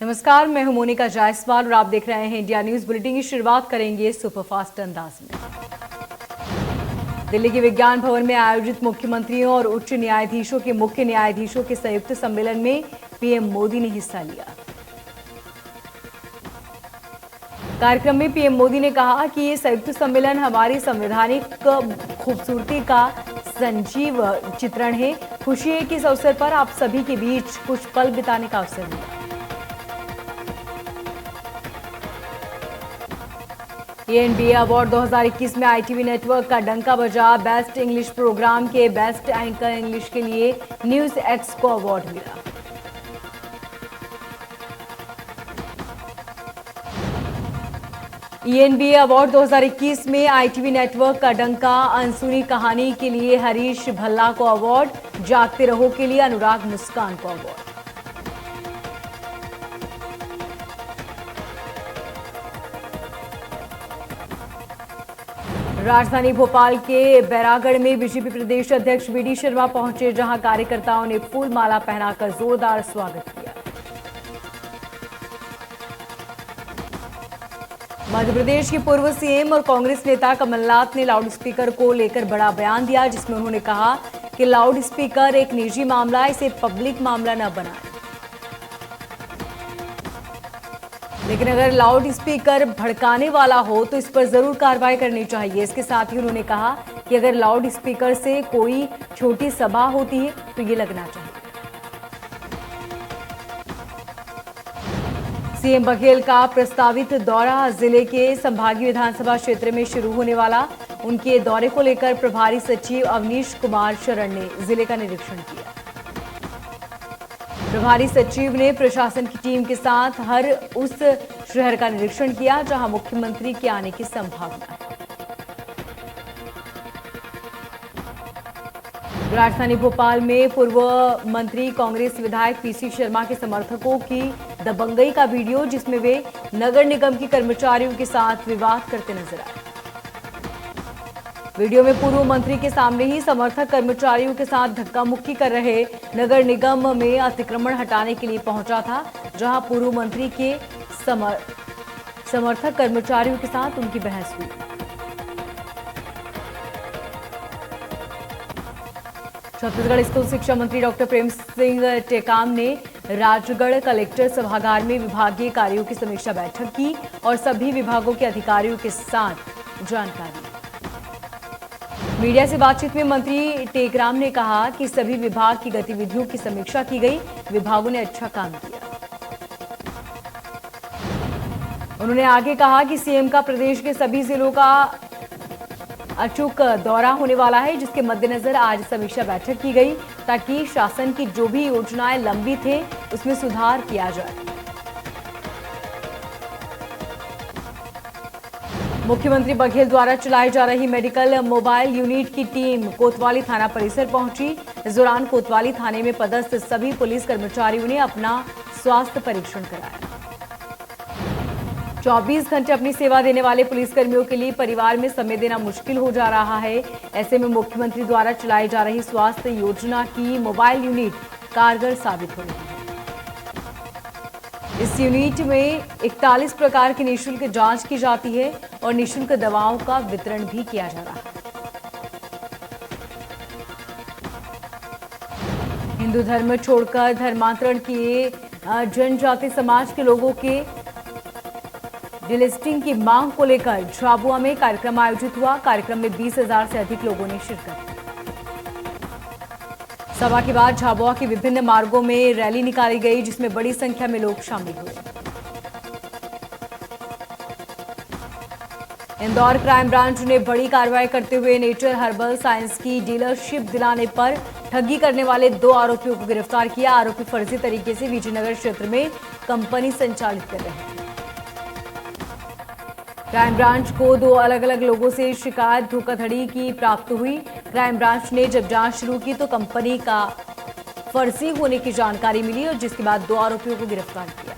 नमस्कार, मैं हूं मोनिका जायसवाल और आप देख रहे हैं इंडिया न्यूज बुलेटिन की शुरुआत करेंगे सुपरफास्ट अंदाज में। दिल्ली के विज्ञान भवन में आयोजित मुख्यमंत्रियों और उच्च न्यायाधीशों के मुख्य न्यायाधीशों के संयुक्त सम्मेलन में पीएम मोदी ने हिस्सा लिया। कार्यक्रम में पीएम मोदी ने कहा कि ये संयुक्त सम्मेलन हमारी संवैधानिक खूबसूरती का संजीव चित्रण है। खुशी है कि इस अवसर पर आप सभी के बीच कुछ पल बिताने का अवसर मिला। एनबीए अवार्ड 2021 में आईटीवी नेटवर्क का डंका बजा। बेस्ट इंग्लिश प्रोग्राम के बेस्ट एंकर इंग्लिश के लिए न्यूज एक्स को अवार्ड मिला। एनबीए अवार्ड 2021 में आईटीवी नेटवर्क का डंका, अनसुनी कहानी के लिए हरीश भल्ला को अवार्ड, जागते रहो के लिए अनुराग मुस्कान को अवार्ड। राजधानी भोपाल के बैरागढ़ में बीजेपी प्रदेश अध्यक्ष वीडी शर्मा पहुंचे, जहां कार्यकर्ताओं ने फूल माला पहनाकर जोरदार स्वागत किया। मध्य प्रदेश के पूर्व सीएम और कांग्रेस नेता कमलनाथ ने लाउडस्पीकर को लेकर बड़ा बयान दिया, जिसमें उन्होंने कहा कि लाउडस्पीकर एक निजी मामला है, इसे पब्लिक मामला न बनाएं। लेकिन अगर लाउड स्पीकर भड़काने वाला हो तो इस पर जरूर कार्रवाई करनी चाहिए। इसके साथ ही उन्होंने कहा कि अगर लाउड स्पीकर से कोई छोटी सभा होती है तो ये लगना चाहिए। सीएम बघेल का प्रस्तावित दौरा, जिले के संभागीय विधानसभा क्षेत्र में शुरू होने वाला। उनके दौरे को लेकर प्रभारी सचिव अवनीश कुमार शरण ने जिले का निरीक्षण किया। प्रभारी सचिव ने प्रशासन की टीम के साथ हर उस शहर का निरीक्षण किया जहां मुख्यमंत्री के आने की संभावना है। राजधानी भोपाल में पूर्व मंत्री कांग्रेस विधायक पीसी शर्मा के समर्थकों की दबंगई का वीडियो, जिसमें वे नगर निगम के कर्मचारियों के साथ विवाद करते नजर आए। वीडियो में पूर्व मंत्री के सामने ही समर्थक कर्मचारियों के साथ धक्का मुक्की कर रहे नगर निगम में अतिक्रमण हटाने के लिए पहुंचा था, जहां पूर्व मंत्री के समर्थक कर्मचारियों के साथ उनकी बहस हुई। छत्तीसगढ़ स्कूल शिक्षा मंत्री डॉक्टर प्रेम सिंह टेकाम ने राजगढ़ कलेक्टर सभागार में विभागीय कार्यों की समीक्षा बैठक की और सभी विभागों के अधिकारियों के साथ जानकारी। मीडिया से बातचीत में मंत्री टेकराम ने कहा कि सभी विभाग की गतिविधियों की समीक्षा की गई, विभागों ने अच्छा काम किया। उन्होंने आगे कहा कि सीएम का प्रदेश के सभी जिलों का अचूक दौरा होने वाला है, जिसके मद्देनजर आज समीक्षा बैठक की गई ताकि शासन की जो भी योजनाएं लंबित हैं उसमें सुधार किया जाए। मुख्यमंत्री बघेल द्वारा चलाई जा रही मेडिकल मोबाइल यूनिट की टीम कोतवाली थाना परिसर पहुंची। इस दौरान कोतवाली थाने में पदस्थ सभी पुलिस कर्मचारियों ने अपना स्वास्थ्य परीक्षण कराया। 24 घंटे अपनी सेवा देने वाले पुलिसकर्मियों के लिए परिवार में समय देना मुश्किल हो जा रहा है। ऐसे में मुख्यमंत्री द्वारा चलाई जा रही स्वास्थ्य योजना की मोबाइल यूनिट कारगर साबित हो रही है। इस यूनिट में 41 प्रकार की निःशुल्क जांच की जाती है और निःशुल्क दवाओं का वितरण भी किया जा रहा है। हिंदू धर्म छोड़कर धर्मांतरण किए जनजाति समाज के लोगों के डिलिस्टिंग की मांग को लेकर झाबुआ में कार्यक्रम आयोजित हुआ। कार्यक्रम में 20,000 से अधिक लोगों ने शिरकत की। सभा के बाद झाबुआ के विभिन्न मार्गों में रैली निकाली गई, जिसमें बड़ी संख्या में लोग शामिल हुए। इंदौर क्राइम ब्रांच ने बड़ी कार्रवाई करते हुए नेचर हर्बल साइंस की डीलरशिप दिलाने पर ठगी करने वाले 2 आरोपियों को गिरफ्तार किया। आरोपी फर्जी तरीके से विजयनगर क्षेत्र में कंपनी संचालित कर रहे हैं। क्राइम ब्रांच को 2 अलग-अलग लोगों से शिकायत धोखाधड़ी की प्राप्त हुई। क्राइम ब्रांच ने जब जांच शुरू की तो कंपनी का फर्जी होने की जानकारी मिली और जिसके बाद 2 आरोपियों को गिरफ्तार किया।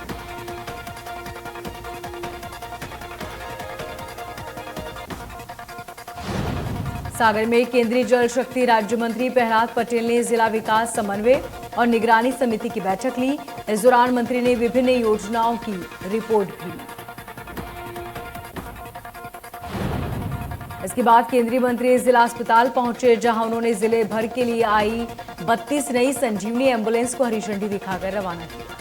सागर में केंद्रीय जल शक्ति राज्य मंत्री प्रहलाद पटेल ने जिला विकास समन्वय और निगरानी समिति की बैठक ली। इस दौरान मंत्री ने विभिन्न योजनाओं की रिपोर्ट भी ली। इसके बाद केंद्रीय मंत्री जिला अस्पताल पहुंचे, जहां उन्होंने जिले भर के लिए आई 32 नई संजीवनी एम्बुलेंस को हरी झंडी दिखाकर रवाना किया।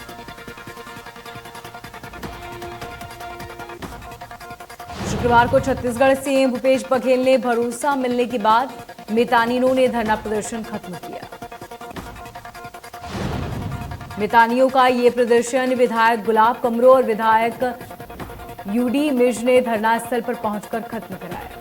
शुक्रवार को छत्तीसगढ़ सीएम भूपेश बघेल ने भरोसा मिलने के बाद मितानिनों ने धरना प्रदर्शन खत्म किया। मितानियों का ये प्रदर्शन विधायक गुलाब कमरो और विधायक यूडी मिर्ज ने धरना स्थल पर पहुंचकर खत्म कराया।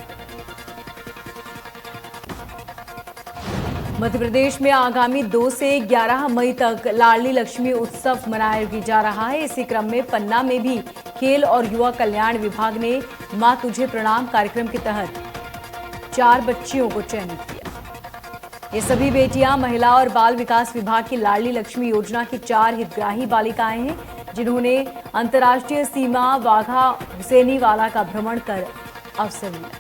मध्य प्रदेश में आगामी 2 से 11 मई तक लाडली लक्ष्मी उत्सव मनाया जा रहा है। इसी क्रम में पन्ना में भी खेल और युवा कल्याण विभाग ने मां तुझे प्रणाम कार्यक्रम के तहत 4 बच्चियों को चयनित किया। ये सभी बेटियां महिला और बाल विकास विभाग की लाडली लक्ष्मी योजना की 4 हितग्राही बालिकाएं हैं, जिन्होंने अंतर्राष्ट्रीय सीमा वाघा हुसैनीवाला का भ्रमण कर अवसर लिया।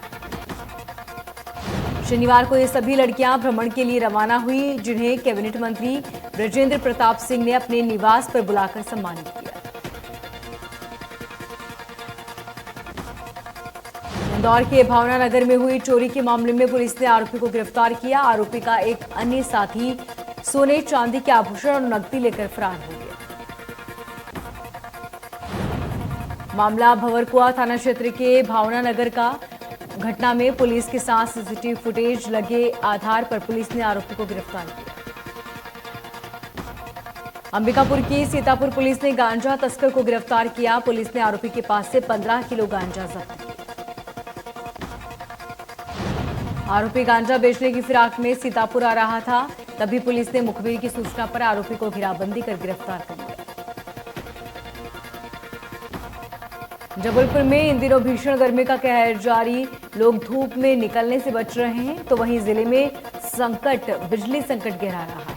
शनिवार को ये सभी लड़कियां भ्रमण के लिए रवाना हुई, जिन्हें कैबिनेट मंत्री ब्रजेंद्र प्रताप सिंह ने अपने निवास पर बुलाकर सम्मानित किया। इंदौर के भावना नगर में हुई चोरी के मामले में पुलिस ने आरोपी को गिरफ्तार किया। आरोपी का एक अन्य साथी सोने चांदी के आभूषण और नकदी लेकर फरार हो गया। मामला भंवरकुआ थाना क्षेत्र के भावना नगर का। घटना में पुलिस के साथ सीसीटीवी फुटेज लगे आधार पर पुलिस ने आरोपी को गिरफ्तार किया। अंबिकापुर की सीतापुर पुलिस ने गांजा तस्कर को गिरफ्तार किया। पुलिस ने आरोपी के पास से 15 किलो गांजा जब्त किया। आरोपी गांजा बेचने की फिराक में सीतापुर आ रहा था, तभी पुलिस ने मुखबिर की सूचना पर आरोपी को घेराबंदी कर गिरफ्तार कर लिया। जबलपुर में इन दिनों भीषण गर्मी का कहर जारी, लोग धूप में निकलने से बच रहे हैं, तो वहीं जिले में बिजली संकट गहरा रहा है।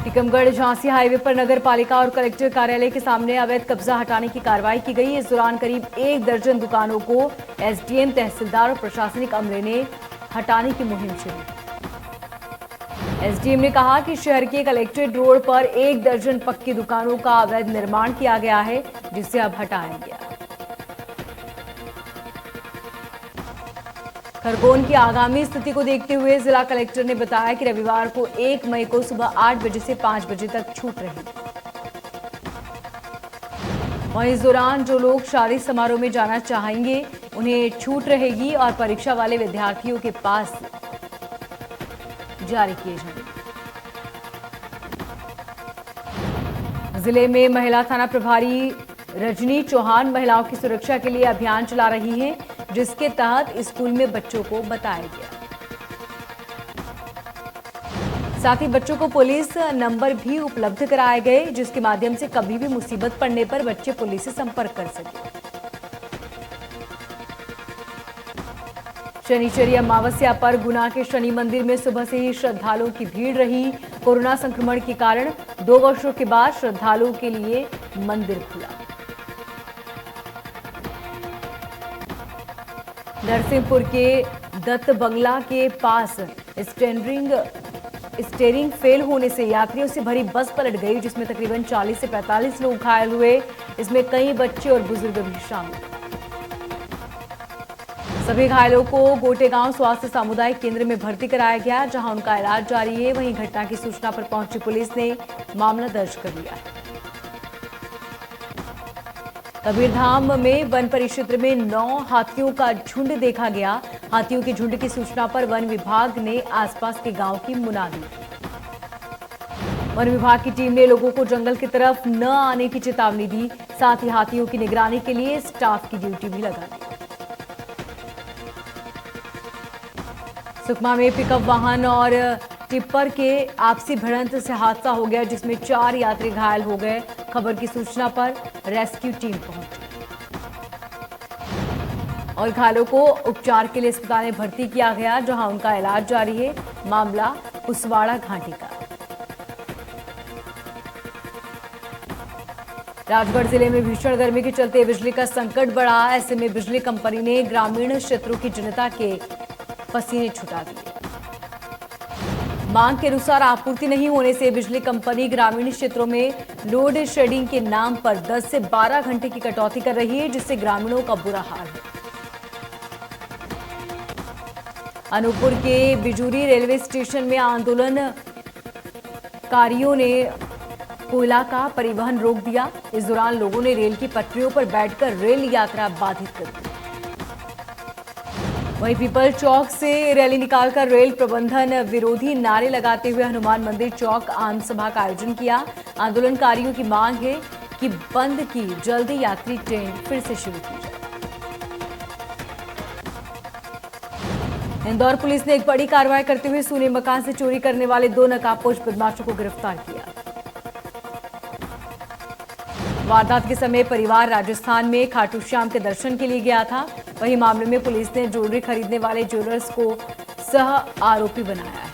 टीकमगढ़ झांसी हाईवे पर नगर पालिका और कलेक्टर कार्यालय के सामने अवैध कब्जा हटाने की कार्रवाई की गई। इस दौरान करीब 1 दर्जन दुकानों को एसडीएम, तहसीलदार और प्रशासनिक अमले ने हटाने की मुहिम शुरू। एसडीएम ने कहा कि शहर के कलेक्ट्रेट रोड पर 1 दर्जन पक्की दुकानों का अवैध निर्माण किया गया है, जिसे अब हटाया गया। खरगोन की आगामी स्थिति को देखते हुए जिला कलेक्टर ने बताया कि रविवार को 1 मई को सुबह 8 बजे से 5 बजे तक छूट रहेगी। वहीं इस दौरान जो लोग शादी समारोह में जाना चाहेंगे, उन्हें छूट रहेगी और परीक्षा वाले विद्यार्थियों के पास जारी किए जाएंगे। जिले में महिला थाना प्रभारी रजनी चौहान महिलाओं की सुरक्षा के लिए अभियान चला रही हैं, जिसके तहत स्कूल में बच्चों को बताया गया। साथ ही बच्चों को पुलिस नंबर भी उपलब्ध कराए गए, जिसके माध्यम से कभी भी मुसीबत पड़ने पर बच्चे पुलिस से संपर्क कर सके। शनिचरी अमावस्या पर गुना के शनि मंदिर में सुबह से ही श्रद्धालुओं की भीड़ रही। कोरोना संक्रमण के कारण 2 वर्षों के बाद श्रद्धालुओं के लिए मंदिर खुला। नरसिंहपुर के दत्त बंगला के पास स्टीयरिंग फेल होने से यात्रियों से भरी बस पलट गई, जिसमें तकरीबन 40 से 45 लोग घायल हुए। इसमें कई बच्चे और बुजुर्ग भी शामिल। सभी घायलों को गोटेगांव स्वास्थ्य सामुदायिक केंद्र में भर्ती कराया गया, जहां उनका इलाज जारी है। वहीं घटना की सूचना पर पहुंची पुलिस ने मामला दर्ज कर लिया है। कबीरधाम में वन परिक्षेत्र में 9 हाथियों का झुंड देखा गया। हाथियों के झुंड की सूचना पर वन विभाग ने आसपास के गांव की मुनादी। वन विभाग की टीम ने लोगों को जंगल की तरफ न आने की चेतावनी दी। साथ ही हाथियों की निगरानी के लिए स्टाफ की ड्यूटी भी लगा दी। सुकमा में पिकअप वाहन और टिप्पर के आपसी भिड़ंत से हादसा हो गया, जिसमें 4 यात्री घायल हो गए। खबर की सूचना पर रेस्क्यू टीम पहुंची और घायलों को उपचार के लिए अस्पताल में भर्ती किया गया, जहां उनका इलाज जारी है। मामला कुसवाड़ा घाटी का। राजगढ़ जिले में भीषण गर्मी के चलते बिजली का संकट बढ़ा। ऐसे में बिजली कंपनी ने ग्रामीण क्षेत्रों की जनता के पसीने छुटा दिए। मांग के अनुसार आपूर्ति नहीं होने से बिजली कंपनी ग्रामीण क्षेत्रों में लोड शेडिंग के नाम पर 10 से 12 घंटे की कटौती कर रही है, जिससे ग्रामीणों का बुरा हाल है। अनूपपुर के बिजूरी रेलवे स्टेशन में आंदोलनकारियों ने कोयला का परिवहन रोक दिया। इस दौरान लोगों ने रेल की पटरियों पर बैठकर रेल यात्रा बाधित कर दी। वहीं पीपल चौक से रैली निकालकर रेल प्रबंधन विरोधी नारे लगाते हुए हनुमान मंदिर चौक आम सभा का आयोजन किया। आंदोलनकारियों की मांग है कि बंद की जल्दी यात्री ट्रेन फिर से शुरू की जाए। इंदौर पुलिस ने एक बड़ी कार्रवाई करते हुए सूने मकान से चोरी करने वाले 2 नकाबपोश बदमाशों को गिरफ्तार किया। वारदात के समय परिवार राजस्थान में खाटू श्याम के दर्शन के लिए गया था। वहीं मामले में पुलिस ने ज्वेलरी खरीदने वाले ज्वेलर्स को सह आरोपी बनाया है।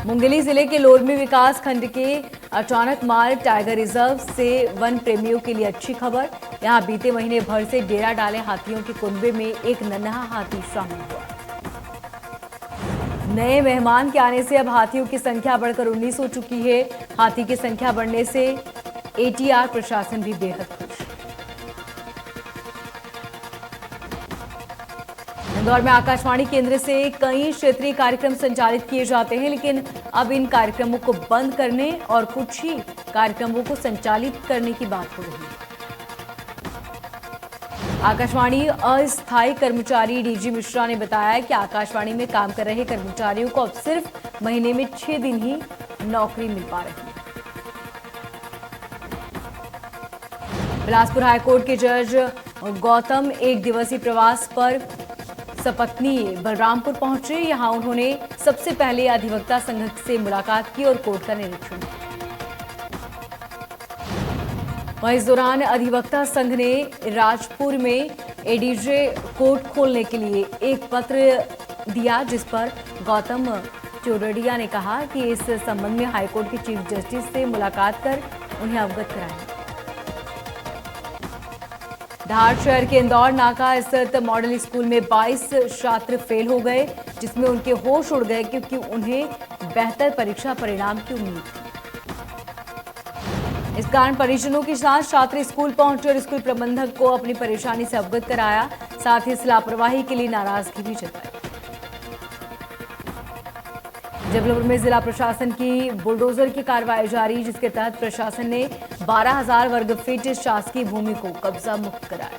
मुंगेली जिले के लोरमी विकास खंड के अचानक माल टाइगर रिजर्व से वन प्रेमियों के लिए अच्छी खबर। यहां बीते महीने भर से डेरा डाले हाथियों के कुनबे में एक नन्हा हाथी शामिल हुआ। नए मेहमान के आने से अब हाथियों की संख्या बढ़कर 19 हो चुकी है। हाथी की संख्या बढ़ने से एटीआर प्रशासन भी बेहद खुश है। इंदौर में आकाशवाणी केंद्र से कई क्षेत्रीय कार्यक्रम संचालित किए जाते हैं, लेकिन अब इन कार्यक्रमों को बंद करने और कुछ ही कार्यक्रमों को संचालित करने की बात हो रही है। आकाशवाणी अस्थायी कर्मचारी डीजी मिश्रा ने बताया कि आकाशवाणी में काम कर रहे कर्मचारियों को अब सिर्फ महीने में 6 दिन ही नौकरी मिल पा रही है। बिलासपुर हाईकोर्ट के जज गौतम एक दिवसीय प्रवास पर सपत्नी बलरामपुर पहुंचे। यहां उन्होंने सबसे पहले अधिवक्ता संघ से मुलाकात की और कोर्ट का निरीक्षण किया। वहीं इस दौरान अधिवक्ता संघ ने राजपुर में एडीजे कोर्ट खोलने के लिए एक पत्र दिया, जिस पर गौतम चौरडिया ने कहा कि इस संबंध में हाईकोर्ट के चीफ जस्टिस से मुलाकात कर उन्हें अवगत कराएं। धार शहर के इंदौर नाका स्थित मॉडल स्कूल में 22 छात्र फेल हो गए, जिसमें उनके होश उड़ गए क्योंकि उन्हें बेहतर परीक्षा परिणाम की उम्मीद थी। इस कारण परिजनों के साथ छात्र स्कूल पहुंचे और स्कूल प्रबंधक को अपनी परेशानी से अवगत कराया। साथ ही इस लापरवाही के लिए नाराजगी भी जताई। जबलपुर में जिला प्रशासन की बुलडोजर की कार्रवाई जारी, जिसके तहत प्रशासन ने 12,000 वर्ग फीट शासकीय भूमि को कब्जा मुक्त कराया।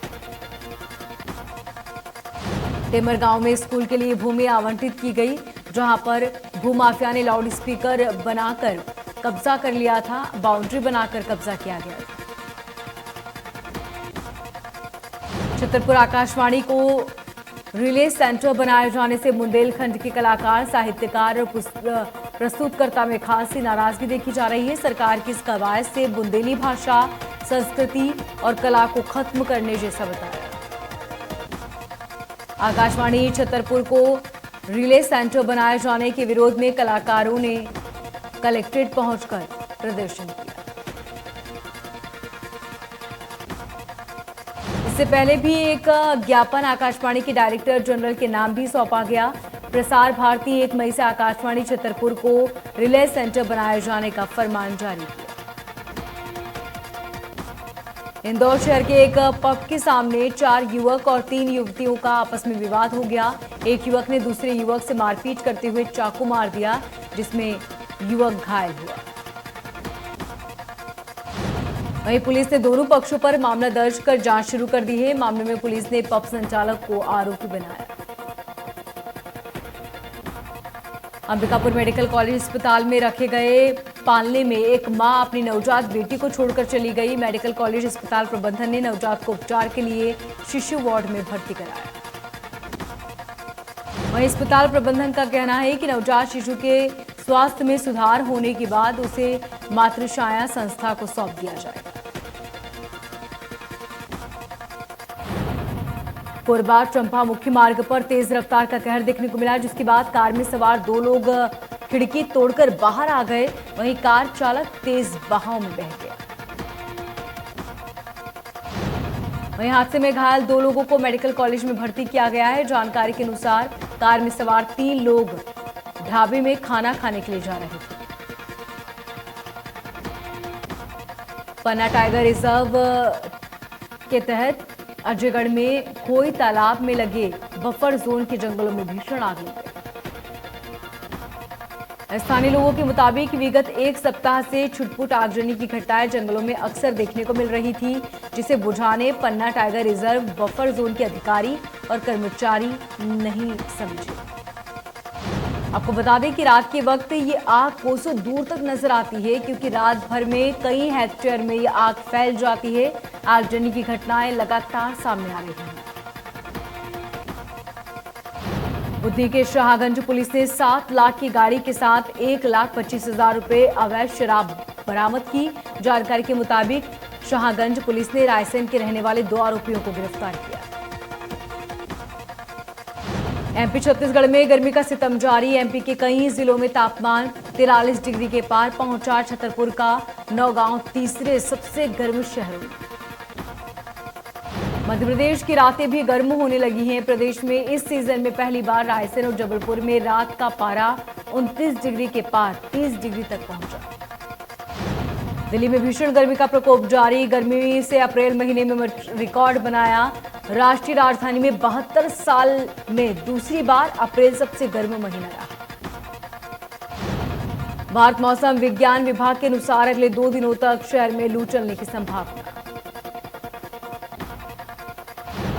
टेमर गांव में स्कूल के लिए भूमि आवंटित की गई, जहां पर भूमाफिया ने लाउड स्पीकर बनाकर कब्जा कर लिया था। बाउंड्री बनाकर कब्जा किया गया था। छतरपुर आकाशवाणी को रिले सेंटर बनाए जाने से बुंदेलखंड के कलाकार, साहित्यकार और प्रस्तुतकर्ता में खासी नाराजगी देखी जा रही है। सरकार की इस कवायद से बुंदेली भाषा, संस्कृति और कला को खत्म करने जैसा बताया। आकाशवाणी छतरपुर को रिले सेंटर बनाए जाने के विरोध में कलाकारों ने कलेक्ट्रेट पहुंचकर प्रदर्शन किया। इससे पहले भी एक ज्ञापन आकाशवाणी के डायरेक्टर जनरल के नाम भी सौंपा गया। प्रसार भारती 1 मई से आकाशवाणी छतरपुर को रिले सेंटर बनाए जाने का फरमान जारी किया। इंदौर शहर के एक पब के सामने 4 युवक और 3 युवतियों का आपस में विवाद हो गया। एक युवक ने दूसरे युवक से मारपीट करते हुए चाकू मार दिया, जिसमें युवक घायल हुआ। वहीं पुलिस ने दोनों पक्षों पर मामला दर्ज कर जांच शुरू कर दी है। मामले में पुलिस ने पब संचालक को आरोपी बनाया। अंबिकापुर मेडिकल कॉलेज अस्पताल में रखे गए पालने में एक मां अपनी नवजात बेटी को छोड़कर चली गई। मेडिकल कॉलेज अस्पताल प्रबंधन ने नवजात को उपचार के लिए शिशु वार्ड में भर्ती कराया। वहीं अस्पताल प्रबंधन का कहना है कि नवजात शिशु के स्वास्थ्य में सुधार होने के बाद उसे मातृछाया संस्था को सौंप दिया जाएगा। कोरबा चंपा मुख्य मार्ग पर तेज रफ्तार का कहर देखने को मिला, जिसके बाद कार में सवार 2 लोग खिड़की तोड़कर बाहर आ गए। वहीं कार चालक तेज बहाव में बह गया। वहीं हादसे में घायल 2 लोगों को मेडिकल कॉलेज में भर्ती किया गया है। जानकारी के अनुसार कार में सवार 3 लोग ढाबे में खाना खाने के लिए जा रहे थे। पन्ना टाइगर रिजर्व के तहत अजयगढ़ में खोई तालाब में लगे बफर जोन के जंगलों में भीषण आग लग गई। स्थानीय लोगों के मुताबिक विगत 1 सप्ताह से छुटपुट आगजनी की घटनाएं जंगलों में अक्सर देखने को मिल रही थी, जिसे बुझाने पन्ना टाइगर रिजर्व बफर जोन के अधिकारी और कर्मचारी नहीं समझे। आपको बता दें कि रात के वक्त ये आग कोसों दूर तक नजर आती है, क्योंकि रात भर में कई हेक्टेयर में ये आग फैल जाती है। आगजनी की घटनाएं लगातार सामने आ रही हैं। बुद्धि के शाहगंज पुलिस ने 7 लाख की गाड़ी के साथ 1,25,000 रुपए अवैध शराब बरामद की। जानकारी के मुताबिक शाहगंज पुलिस ने रायसेन के रहने वाले 2 आरोपियों को गिरफ्तार किया। एमपी छत्तीसगढ़ में गर्मी का सितम जारी। एमपी के कई जिलों में तापमान 43 डिग्री के पार पहुंचा। छतरपुर का नौगांव तीसरे सबसे गर्म शहरों में। मध्य प्रदेश की रातें भी गर्म होने लगी हैं। प्रदेश में इस सीजन में पहली बार रायसेन और जबलपुर में रात का पारा 29 डिग्री के पार 30 डिग्री तक पहुंचा। दिल्ली में भीषण गर्मी का प्रकोप जारी। गर्मी से अप्रैल महीने में रिकॉर्ड बनाया। राष्ट्रीय राजधानी में 72 साल में दूसरी बार अप्रैल सबसे गर्म महीना रहा। भारत मौसम विज्ञान विभाग के अनुसार अगले 2 दिनों तक शहर में लू चलने की संभावना।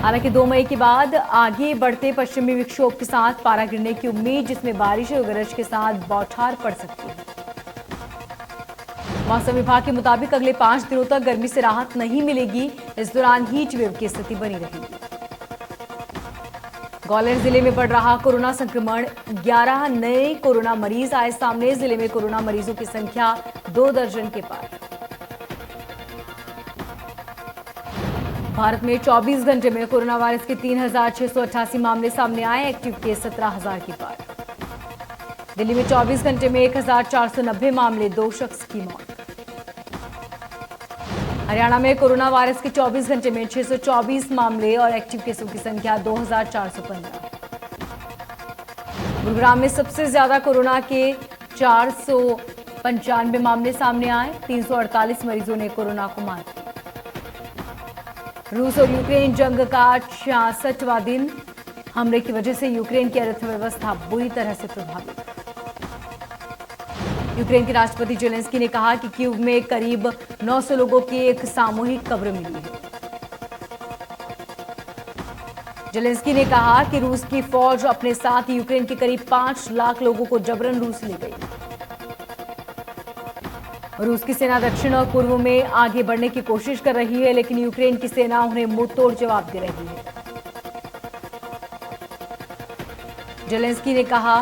हालांकि 2 मई के बाद आगे बढ़ते पश्चिमी विक्षोभ के साथ पारा गिरने की उम्मीद, जिसमें बारिश और गरज के साथ बौछार पड़ सकती है। मौसम विभाग के मुताबिक अगले 5 दिनों तक गर्मी से राहत नहीं मिलेगी। इस दौरान हीट वेव की स्थिति बनी रहेगी। ग्वालियर जिले में बढ़ रहा कोरोना संक्रमण। 11 नए कोरोना मरीज आए सामने। जिले में कोरोना मरीजों की संख्या 2 दर्जन के पार। भारत में 24 घंटे में कोरोना वायरस के 3,688 मामले सामने आए। एक्टिव केस 17,000 के पार। दिल्ली में 24 घंटे में 1,490 मामले, 2 शख्स की मौत। हरियाणा में कोरोना वायरस के 24 घंटे में 624 मामले और एक्टिव केसों की संख्या 2,415। गुरुग्राम में सबसे ज्यादा कोरोना के 495 मामले सामने आए। 348 मरीजों ने कोरोना को मात दी। रूस और यूक्रेन जंग का 66वां दिन। हमले की वजह से यूक्रेन की अर्थव्यवस्था बुरी तरह से प्रभावित। यूक्रेन के राष्ट्रपति जेलेंस्की ने कहा कि कीव में करीब 900 लोगों की एक सामूहिक कब्र मिली है। जेलेंस्की ने कहा कि रूस की फौज अपने साथ यूक्रेन के करीब 5 लाख लोगों को जबरन रूस ले गई। रूस की सेना दक्षिण और पूर्व में आगे बढ़ने की कोशिश कर रही है, लेकिन यूक्रेन की सेना उन्हें मुंहतोड़ जवाब दे रही है। जेलेंस्की ने कहा